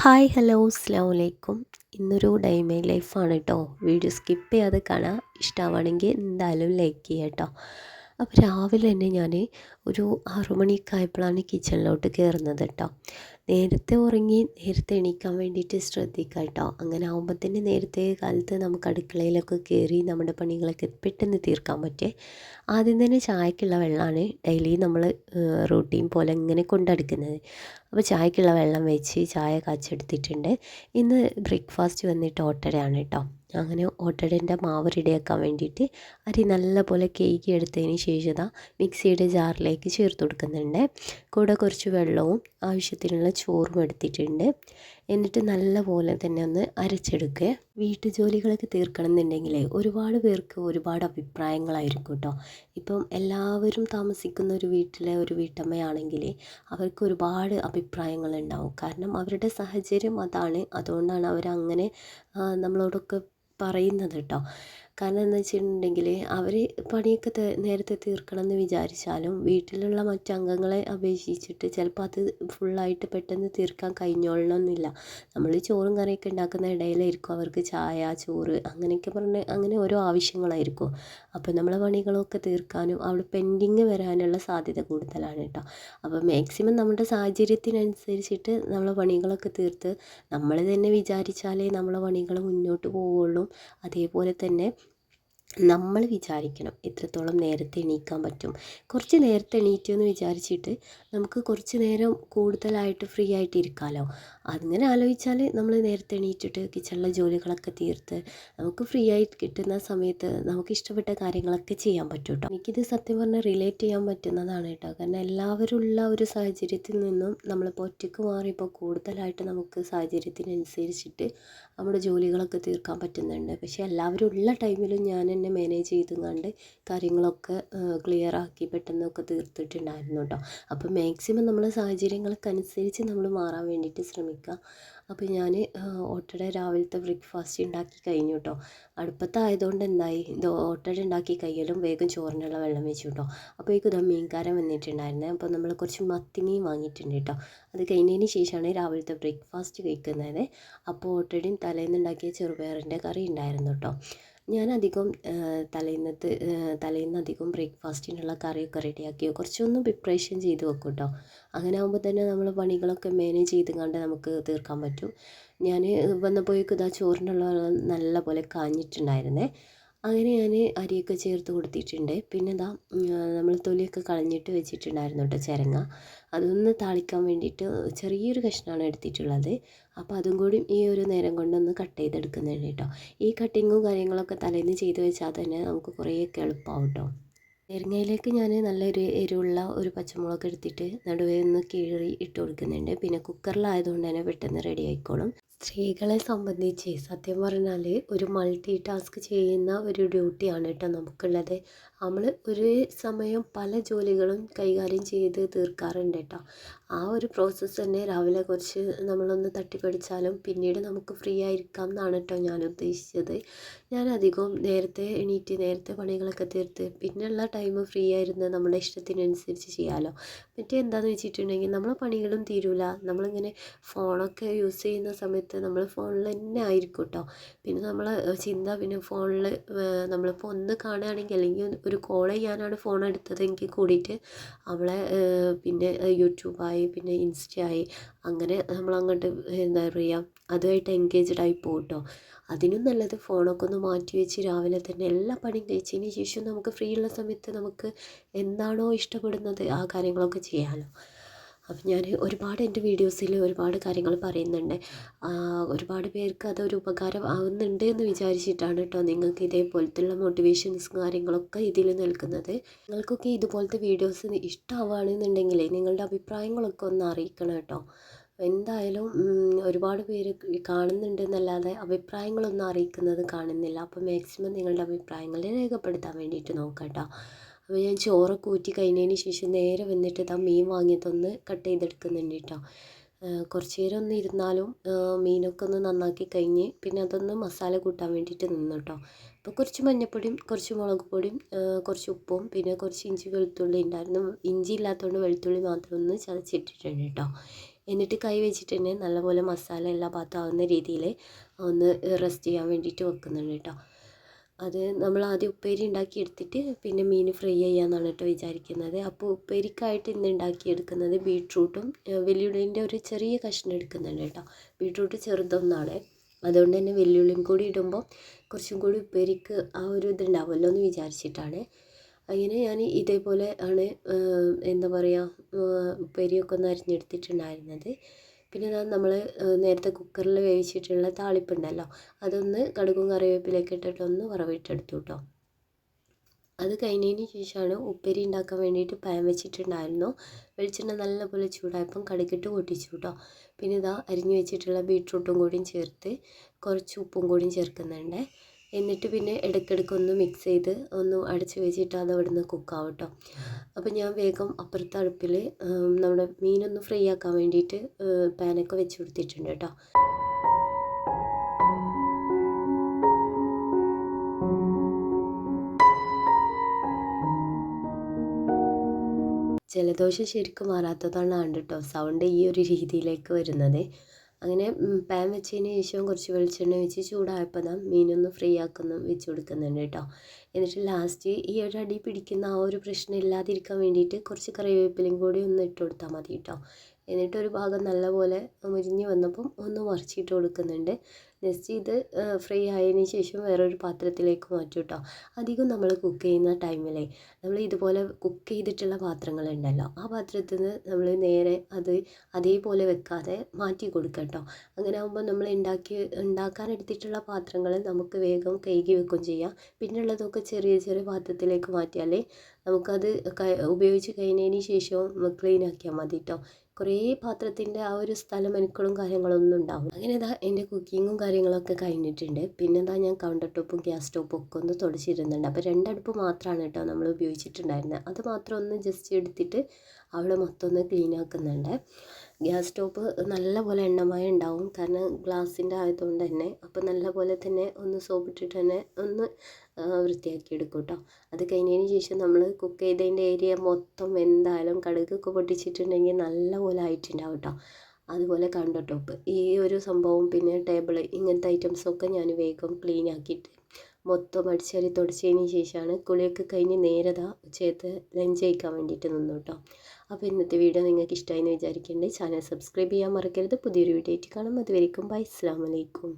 Hi hello അസ്സലാമു അലൈക്കും. ഇന്നൊരു ഡേ മൈ ലൈഫാണ് കേട്ടോ. വീഡിയോ സ്കിപ്പ് ചെയ്യാതെ കാണാം. ഇഷ്ടമാണെങ്കിൽ എന്തായാലും ലൈക്ക് ചെയ്യുക കേട്ടോ. അപ്പോൾ രാവിലെ തന്നെ ഞാൻ ഒരു 6 മണിയൊക്കെ ആയപ്പോഴാണ് കിച്ചണിലോട്ട് കയറുന്നത് കേട്ടോ. നേരത്തെ ഉറങ്ങി നേരത്തെ എണീക്കാൻ വേണ്ടിയിട്ട് ശ്രദ്ധിക്കുക കേട്ടോ. അങ്ങനെ ആകുമ്പോൾ തന്നെ നേരത്തെ കാലത്ത് നമുക്ക് അടുക്കളയിലൊക്കെ കയറി നമ്മുടെ പണികളൊക്കെ പെട്ടെന്ന് തീർക്കാൻ പറ്റേ. ആദ്യം തന്നെ ചായക്കുള്ള വെള്ളമാണ് ഡെയിലി നമ്മൾ റൂട്ടീൻ പോലെ ഇങ്ങനെ കൊണ്ടെടുക്കുന്നത്. അപ്പോൾ ചായക്കുള്ള വെള്ളം വെച്ച് ചായ കാച്ചെടുത്തിട്ടുണ്ട്. ഇന്ന് ബ്രേക്ക്ഫാസ്റ്റ് വന്നിട്ട് ഓട്ടടയാണ് കേട്ടോ. അങ്ങനെ ഓട്ടടേൻ്റെ മാവ് റെഡിയാക്കാൻ വേണ്ടിയിട്ട് അരി നല്ലപോലെ കഴുകി എടുത്തതിന് ശേഷം മിക്സിയുടെ ജാറിലേക്ക് ചേർത്ത് കൊടുക്കുന്നുണ്ട്. കൂടെ കുറച്ച് വെള്ളവും ആവശ്യത്തിനുള്ള ചോറും എടുത്തിട്ടുണ്ട്. എന്നിട്ട് നല്ലപോലെ തന്നെ ഒന്ന് അരച്ചെടുക്കുക. വീട്ടുജോലികളൊക്കെ തീർക്കണം എന്നുണ്ടെങ്കിൽ ഒരുപാട് പേർക്ക് ഒരുപാട് അഭിപ്രായങ്ങളായിരിക്കും കേട്ടോ. ഇപ്പം എല്ലാവരും താമസിക്കുന്ന ഒരു വീട്ടിലെ ഒരു വീട്ടമ്മയാണെങ്കിൽ അവർക്ക് ഒരുപാട് അഭിപ്രായങ്ങളുണ്ടാവും. കാരണം അവരുടെ സാഹചര്യം അതാണ്. അതുകൊണ്ടാണ് അവരങ്ങനെ നമ്മളോടൊക്കെ പറയുന്നത് കേട്ടോ. കാരണം എന്ന് വെച്ചിട്ടുണ്ടെങ്കിൽ അവർ പണിയൊക്കെ നേരത്തെ തീർക്കണം എന്ന് വിചാരിച്ചാലും വീട്ടിലുള്ള മറ്റു അംഗങ്ങളെ അപേക്ഷിച്ചിട്ട് ചിലപ്പോൾ അത് ഫുള്ളായിട്ട് പെട്ടെന്ന് തീർക്കാൻ കഴിഞ്ഞോളണമെന്നില്ല. നമ്മൾ ചോറും കറിയൊക്കെ ഉണ്ടാക്കുന്ന ഇടയിലായിരിക്കും അവർക്ക് ചായ, ചോറ് അങ്ങനെയൊക്കെ പറഞ്ഞ് അങ്ങനെ ഓരോ ആവശ്യങ്ങളായിരിക്കും. അപ്പോൾ നമ്മളെ പണികളൊക്കെ തീർക്കാനും അവിടെ പെൻഡിങ് വരാനുള്ള സാധ്യത കൂടുതലാണ് കേട്ടോ. അപ്പോൾ മാക്സിമം നമ്മുടെ സാഹചര്യത്തിനനുസരിച്ചിട്ട് നമ്മളെ പണികളൊക്കെ തീർത്ത് നമ്മൾ തന്നെ വിചാരിച്ചാലേ നമ്മളെ പണികൾ മുന്നോട്ട് പോവുള്ളൂ. അതേപോലെ തന്നെ നമ്മൾ വിചാരിക്കണം എത്രത്തോളം നേരത്തെ എണീക്കാൻ പറ്റും. കുറച്ച് നേരത്തെ എണീറ്റു എന്ന് വിചാരിച്ചിട്ട് നമുക്ക് കുറച്ച് നേരം കൂടുതലായിട്ട് ഫ്രീ ആയിട്ട് ഇരിക്കാമല്ലോ. അങ്ങനെ ആലോചിച്ചാൽ നമ്മൾ നേരത്തെ എണീറ്റിട്ട് കിച്ചണിലെ ജോലികളൊക്കെ തീർത്ത് നമുക്ക് ഫ്രീ ആയിട്ട് കിട്ടുന്ന സമയത്ത് നമുക്ക് ഇഷ്ടപ്പെട്ട കാര്യങ്ങളൊക്കെ ചെയ്യാൻ പറ്റും കേട്ടോ. എനിക്കിത് സത്യം പറഞ്ഞാൽ റിലേറ്റ് ചെയ്യാൻ പറ്റുന്നതാണ് കേട്ടോ. കാരണം എല്ലാവരും ഉള്ള ഒരു സാഹചര്യത്തിൽ നിന്നും നമ്മളിപ്പോൾ ഒറ്റയ്ക്ക് മാറിയപ്പോൾ കൂടുതലായിട്ട് നമുക്ക് സാഹചര്യത്തിനനുസരിച്ചിട്ട് നമ്മുടെ ജോലികളൊക്കെ തീർക്കാൻ പറ്റുന്നുണ്ട്. പക്ഷേ എല്ലാവരും ഉള്ള ടൈമിലും ഞാൻ എന്നെ മാനേജ് ചെയ്തുകൊണ്ട് കാര്യങ്ങളൊക്കെ ക്ലിയറാക്കി പെട്ടെന്നൊക്കെ തീർത്തിട്ടുണ്ടായിരുന്നു കേട്ടോ. അപ്പോൾ മാക്സിമം നമ്മളെ സാഹചര്യങ്ങൾക്ക് അനുസരിച്ച് നമ്മൾ മാറാൻ വേണ്ടിയിട്ട് ശ്രമിക്കുക. അപ്പോൾ ഞാൻ ഓട്ടട രാവിലത്തെ ബ്രേക്ക്ഫാസ്റ്റ് ഉണ്ടാക്കി കഴിഞ്ഞു കേട്ടോ. അടുപ്പത്തായതുകൊണ്ട് എന്തായി ഇത് ഓട്ടട ഉണ്ടാക്കി കഴിയലും വേഗം ചോറിനുള്ള വെള്ളം വെച്ചു കേട്ടോ. അപ്പോഴേക്കും ഇതാ മീൻകാരൻ വന്നിട്ടുണ്ടായിരുന്നേ. അപ്പോൾ നമ്മൾ കുറച്ച് മത്തി മീൻ വാങ്ങിയിട്ടുണ്ട് കേട്ടോ. അത് കഴിഞ്ഞതിന് ശേഷമാണ് രാവിലത്തെ ബ്രേക്ക്ഫാസ്റ്റ് കഴിക്കുന്നത്. അപ്പോൾ ഓട്ടടയും തലേന്ന് ഉണ്ടാക്കിയ ചെറുപയറിൻ്റെ കറി ഉണ്ടായിരുന്നു കേട്ടോ. ഞാനധികം തലേന്ന് അധികം ബ്രേക്ക്ഫാസ്റ്റിനുള്ള കറിയൊക്കെ റെഡിയാക്കി കുറച്ചൊന്നും പ്രിപ്പറേഷൻ ചെയ്ത് വെക്കും കേട്ടോ. അങ്ങനെ ആകുമ്പോൾ തന്നെ നമ്മൾ പണികളൊക്കെ മാനേജ് ചെയ്ത് കണ്ട് നമുക്ക് തീർക്കാൻ പറ്റും. ഞാൻ വന്നപ്പോഴേക്കും ഇതാ ചോറിനുള്ള നല്ല പോലെ കാഞ്ഞിട്ടുണ്ടായിരുന്നേ. അങ്ങനെ ഞാൻ അരിയൊക്കെ ചേർത്ത് കൊടുത്തിട്ടുണ്ട്. പിന്നെ ഇതാ നമ്മൾ തൊലിയൊക്കെ കളഞ്ഞിട്ട് വെച്ചിട്ടുണ്ടായിരുന്നു കേട്ടോ ചിരങ്ങ. അതൊന്ന് താളിക്കാൻ വേണ്ടിയിട്ട് ചെറിയൊരു കഷ്ണമാണ് എടുത്തിട്ടുള്ളത്. അപ്പോൾ അതും കൂടി ഈ ഒരു നേരം കൊണ്ടൊന്ന് കട്ട് ചെയ്തെടുക്കുന്നുണ്ട് കേട്ടോ. ഈ കട്ടിങ്ങും കാര്യങ്ങളൊക്കെ തലേന്ന് ചെയ്ത് വെച്ചാൽ തന്നെ നമുക്ക് കുറേയൊക്കെ എളുപ്പമാവും കേട്ടോ. ചെരങ്ങയിലേക്ക് ഞാൻ നല്ലൊരു എരിവുള്ള ഒരു പച്ചമുളക് എടുത്തിട്ട് നടുവേ ഒന്ന് കീറി ഇട്ട് കൊടുക്കുന്നുണ്ട്. പിന്നെ കുക്കറിലായതുകൊണ്ട് തന്നെ പെട്ടെന്ന് റെഡി ആയിക്കോളും. സ്ത്രീകളെ സംബന്ധിച്ച് സത്യം പറഞ്ഞാൽ ഒരു മൾട്ടി ടാസ്ക് ചെയ്യുന്ന ഒരു ഡ്യൂട്ടിയാണ് കേട്ടോ നമുക്കുള്ളത്. നമ്മൾ ഒരേ സമയം പല ജോലികളും കൈകാര്യം ചെയ്ത് തീർക്കാറുണ്ട് കേട്ടോ. ആ ഒരു പ്രോസസ്സ് തന്നെ രാവിലെ കുറച്ച് നമ്മളൊന്ന് തട്ടിപ്പടിച്ചാലും പിന്നീട് നമുക്ക് ഫ്രീ ആയിരിക്കാം എന്നാണ് കേട്ടോ ഞാൻ ഉദ്ദേശിച്ചത്. ഞാൻ അധികവും നേരത്തെ എണീറ്റ് നേരത്തെ പണികളൊക്കെ തീർത്ത് പിന്നെയുള്ള ടൈം ഫ്രീ ആയിരുന്ന് നമ്മുടെ ഇഷ്ടത്തിനനുസരിച്ച് ചെയ്യാമല്ലോ. മറ്റേ എന്താണെന്ന് വെച്ചിട്ടുണ്ടെങ്കിൽ നമ്മളെ പണികളും തീരൂല. നമ്മളിങ്ങനെ ഫോണൊക്കെ യൂസ് ചെയ്യുന്ന സമയത്ത് നമ്മൾ ഫോണിൽ തന്നെ ആയിരിക്കും കേട്ടോ. പിന്നെ നമ്മളെ ചിന്ത പിന്നെ ഫോണിൽ നമ്മളിപ്പോൾ ഒന്ന് കാണുകയാണെങ്കിൽ അല്ലെങ്കിൽ ഒരു കോൾ ചെയ്യാനാണ് ഫോൺ എടുത്തതെങ്കിൽ കൂടിയിട്ട് അവളെ പിന്നെ യൂട്യൂബായി പിന്നെ ഇൻസ്റ്റയായി അങ്ങനെ നമ്മളങ്ങോട്ട് എന്താ പറയുക അതുമായിട്ട് എൻഗേജ്ഡ് ആയി പോകും കേട്ടോ. അതിനും നല്ലത് ഫോണൊക്കെ ഒന്ന് മാറ്റി വെച്ച് രാവിലെ തന്നെ എല്ലാ പണിയും കഴിച്ചതിന് ശേഷം നമുക്ക് ഫ്രീ ഉള്ള സമയത്ത് നമുക്ക് എന്താണോ ഇഷ്ടപ്പെടുന്നത് ആ കാര്യങ്ങളൊക്കെ ചെയ്യാമല്ലോ. അപ്പം ഞാൻ ഒരുപാട് എൻ്റെ വീഡിയോസിൽ ഒരുപാട് കാര്യങ്ങൾ പറയുന്നുണ്ട്. ഒരുപാട് പേർക്ക് അതൊരു ഉപകാരം ആവുന്നുണ്ട് എന്ന് വിചാരിച്ചിട്ടാണ് കേട്ടോ നിങ്ങൾക്ക് ഇതേപോലത്തുള്ള മോട്ടിവേഷൻസ് കാര്യങ്ങളൊക്കെ ഇതിൽ നൽകുന്നത്. നിങ്ങൾക്കൊക്കെ ഇതുപോലത്തെ വീഡിയോസ് ഇഷ്ടമാവുകയാണെന്നുണ്ടെങ്കിൽ നിങ്ങളുടെ അഭിപ്രായങ്ങളൊക്കെ ഒന്ന് അറിയിക്കണം കേട്ടോ. എന്തായാലും ഒരുപാട് പേര് കാണുന്നുണ്ട് എന്നല്ലാതെ അഭിപ്രായങ്ങളൊന്നും അറിയിക്കുന്നത് കാണുന്നില്ല. അപ്പോൾ മാക്സിമം നിങ്ങളുടെ അഭിപ്രായങ്ങൾ രേഖപ്പെടുത്താൻ വേണ്ടിയിട്ട് നോക്കാം കേട്ടോ. അപ്പോൾ ഞാൻ ചോറൊക്കെ ഊറ്റി കഴിഞ്ഞതിന് ശേഷം നേരെ വന്നിട്ട് ഇതാ മീൻ വാങ്ങിയതൊന്ന് കട്ട് ചെയ്തെടുക്കുന്നുണ്ട് കേട്ടോ. കുറച്ച് നേരം ഒന്ന് ഇരുന്നാലും മീനൊക്കെ ഒന്ന് നന്നാക്കി കഴിഞ്ഞ് പിന്നെ അതൊന്ന് മസാല കൂട്ടാൻ വേണ്ടിയിട്ട് നിന്നു കേട്ടോ. അപ്പോൾ കുറച്ച് മഞ്ഞൾപ്പൊടിയും കുറച്ച് മുളക് പൊടിയും കുറച്ച് ഉപ്പും പിന്നെ കുറച്ച് ഇഞ്ചി വെളുത്തുള്ളി ഉണ്ടായിരുന്നു. ഇഞ്ചി ഇല്ലാത്തതുകൊണ്ട് വെളുത്തുള്ളി മാത്രം ഒന്ന് ചതച്ചിട്ടിട്ടുണ്ട് കേട്ടോ. എന്നിട്ട് കൈ വെച്ചിട്ട് തന്നെ നല്ലപോലെ മസാല എല്ലാ ഭാഗത്താവുന്ന രീതിയിൽ ഒന്ന് റെസ്റ്റ് ചെയ്യാൻ വേണ്ടിയിട്ട് വെക്കുന്നുണ്ട് കേട്ടോ. അത് നമ്മൾ ആദ്യം ഉപ്പേരി ഉണ്ടാക്കി എടുത്തിട്ട് പിന്നെ മീൻ ഫ്രൈ ചെയ്യാമെന്നാണ് കേട്ടോ വിചാരിക്കുന്നത്. അപ്പോൾ ഉപ്പേരിക്കായിട്ട് ഇന്ന് ഉണ്ടാക്കിയെടുക്കുന്നത് ബീട്രൂട്ടും വെല്ലുള്ളിൻ്റെ ഒരു ചെറിയ കഷ്ണം എടുക്കുന്നുണ്ട് കേട്ടോ. ബീട്രൂട്ട് ചെറുതൊന്നാണ്, അതുകൊണ്ട് തന്നെ വെല്ലുള്ളിയും കൂടി ഇടുമ്പോൾ കുറച്ചും കൂടി ഉപ്പേരിക്ക് ആ ഒരു ഇതുണ്ടാവുമല്ലോ എന്ന് വിചാരിച്ചിട്ടാണ്. അങ്ങനെ ഞാൻ ഇതേപോലെ ആണ് എന്താ പറയുക ഉപ്പേരിയൊക്കെ ഒന്ന് അരിഞ്ഞെടുത്തിട്ടുണ്ടായിരുന്നത്. പിന്നെ നമ്മൾ നേരത്തെ കുക്കറിൽ വേവിച്ചിട്ടുള്ള താളിപ്പുണ്ടല്ലോ, അതൊന്ന് കടുകും കറിവേപ്പിലൊക്കെ ഇട്ടിട്ടൊന്ന് വറവിട്ടെടുത്തു കേട്ടോ. അത് കഴിഞ്ഞതിന് ശേഷമാണ് ഉപ്പേരി ഉണ്ടാക്കാൻ വേണ്ടിയിട്ട് പാൻ വെച്ചിട്ടുണ്ടായിരുന്നു. വെളിച്ചെണ്ണ നല്ലപോലെ ചൂടായപ്പം കടുകിട്ട് പൊട്ടിച്ചു കേട്ടോ. പിന്നെ ഇതാ അരിഞ്ഞു വെച്ചിട്ടുള്ള ബീട്രൂട്ടും കൂടിയും ചേർത്ത് കുറച്ച് ഉപ്പും കൂടിയും ചേർക്കുന്നുണ്ട്. എന്നിട്ട് പിന്നെ ഇടയ്ക്കിടയ്ക്ക് ഒന്ന് മിക്സ് ചെയ്ത് ഒന്ന് അടച്ച് വെച്ചിട്ട് അത് അവിടെ നിന്ന് കുക്കാവും കേട്ടോ. അപ്പോൾ ഞാൻ വേഗം അപ്പുറത്തെ അടുപ്പിൽ നമ്മുടെ മീനൊന്ന് ഫ്രൈ ആക്കാൻ വേണ്ടിയിട്ട് പാനൊക്കെ വെച്ച് കൊടുത്തിട്ടുണ്ട് കേട്ടോ. ജലദോഷം ശരിക്കും മാറാത്തതാണ് കേട്ടോ സൗണ്ട് ഈ ഒരു രീതിയിലേക്ക് വരുന്നത്. അങ്ങനെ പാൻ വെച്ചതിന് ശേഷം കുറച്ച് വെളിച്ചെണ്ണ വെച്ച് ചൂടായപ്പോൾ മീനൊന്ന് ഫ്രൈ ആക്കുന്ന വെച്ച് കൊടുക്കുന്നുണ്ട് കേട്ടോ. എന്നിട്ട് ലാസ്റ്റ് ഈ ഒരു അടി പിടിക്കുന്ന ആ ഒരു പ്രശ്നം ഇല്ലാതിരിക്കാൻ വേണ്ടിയിട്ട് കുറച്ച് കറിവേപ്പിലയും കൂടി ഒന്ന് ഇട്ട് കൊടുത്താൽ മതി കേട്ടോ. എന്നിട്ട് ഒരു ഭാഗം നല്ലപോലെ മുരിഞ്ഞ് വന്നപ്പം ഒന്ന് മറിച്ചിട്ട് കൊടുക്കുന്നുണ്ട്. നെക്സ്റ്റ് ഇത് ഫ്രൈ ആയതിന് ശേഷം വേറൊരു പാത്രത്തിലേക്ക് മാറ്റും കേട്ടോ. അധികം നമ്മൾ കുക്ക് ചെയ്യുന്ന ടൈമിലേ നമ്മൾ ഇതുപോലെ കുക്ക് ചെയ്തിട്ടുള്ള പാത്രങ്ങളുണ്ടല്ലോ, ആ പാത്രത്തിൽ നിന്ന് നമ്മൾ നേരെ അത് അതേപോലെ വെക്കാതെ മാറ്റി കൊടുക്കുക കേട്ടോ. അങ്ങനെ ആകുമ്പോൾ നമ്മൾ ഉണ്ടാക്കാനെടുത്തിട്ടുള്ള പാത്രങ്ങൾ നമുക്ക് വേഗം കഴുകി വെക്കുകയും ചെയ്യാം. പിന്നുള്ളതൊക്കെ ചെറിയ ചെറിയ പാത്രത്തിലേക്ക് മാറ്റിയാലേ നമുക്കത് ഉപയോഗിച്ച് കഴിഞ്ഞതിന് ശേഷം ക്ലീൻ ആക്കിയാൽ മതി കേട്ടോ. കുറേ പാത്രത്തിൻ്റെ ആ ഒരു സ്ഥലം മെനക്കളും കാര്യങ്ങളൊന്നും ഉണ്ടാവും. അങ്ങനെ ഇതാ എൻ്റെ കുക്കിങ്ങും കാര്യങ്ങളൊക്കെ കഴിഞ്ഞിട്ടുണ്ട്. പിന്നെ എന്താ ഞാൻ കൗണ്ടർ ടോപ്പും ഗ്യാസ് സ്റ്റോപ്പും ഒക്കെ ഒന്ന് തുടച്ചിരുന്നുണ്ട്. അപ്പോൾ രണ്ടടുപ്പ് മാത്രമാണ് കേട്ടോ നമ്മൾ ഉപയോഗിച്ചിട്ടുണ്ടായിരുന്നത്. അത് മാത്രം ഒന്ന് ജസ്റ്റ് എടുത്തിട്ട് അവിടെ മൊത്തം ഒന്ന് ക്ലീൻ ആക്കുന്നുണ്ട്. ഗ്യാസ് സ്റ്റോപ്പ് നല്ലപോലെ എണ്ണമയം ഉണ്ടാവും, കാരണം ഗ്ലാസിൻ്റെ ആയതുകൊണ്ട് തന്നെ. അപ്പോൾ നല്ലപോലെ തന്നെ ഒന്ന് സോപ്പിട്ടിട്ട് തന്നെ ഒന്ന് വൃത്തിയാക്കി എടുക്കും കേട്ടോ. അത് കഴിഞ്ഞതിന് ശേഷം നമ്മൾ കുക്ക് ചെയ്തതിൻ്റെ ഏരിയ മൊത്തം എന്തായാലും കടുകൊക്കെ പൊട്ടിച്ചിട്ടുണ്ടെങ്കിൽ നല്ലപോലെ ആയിട്ടുണ്ടാവും കേട്ടോ. അതുപോലെ കൗണ്ടർ ടോപ്പ് ഈ ഒരു സംഭവം പിന്നെ ടേബിൾ ഇങ്ങനത്തെ ഐറ്റംസൊക്കെ ഞാൻ വേഗം ക്ലീൻ ആക്കിയിട്ട് മൊത്തം അടിച്ചാരി തുടച്ചതിന് ശേഷമാണ് കുളിയൊക്കെ കഴിഞ്ഞ് നേരത ഉച്ചയത്ത് ലഞ്ച് കഴിക്കാൻ വേണ്ടിയിട്ട് നിന്നു കേട്ടോ. അപ്പോൾ ഇന്നത്തെ വീഡിയോ നിങ്ങൾക്ക് ഇഷ്ടമായി എന്ന് വിചാരിക്കുന്നുണ്ട്. ചാനൽ സബ്സ്ക്രൈബ് ചെയ്യാൻ മറക്കരുത്. പുതിയൊരു വീഡിയോ ആയിട്ട് കാണാം. അതുവരേക്കും ബൈ, അസ്സലാമു അലൈക്കും.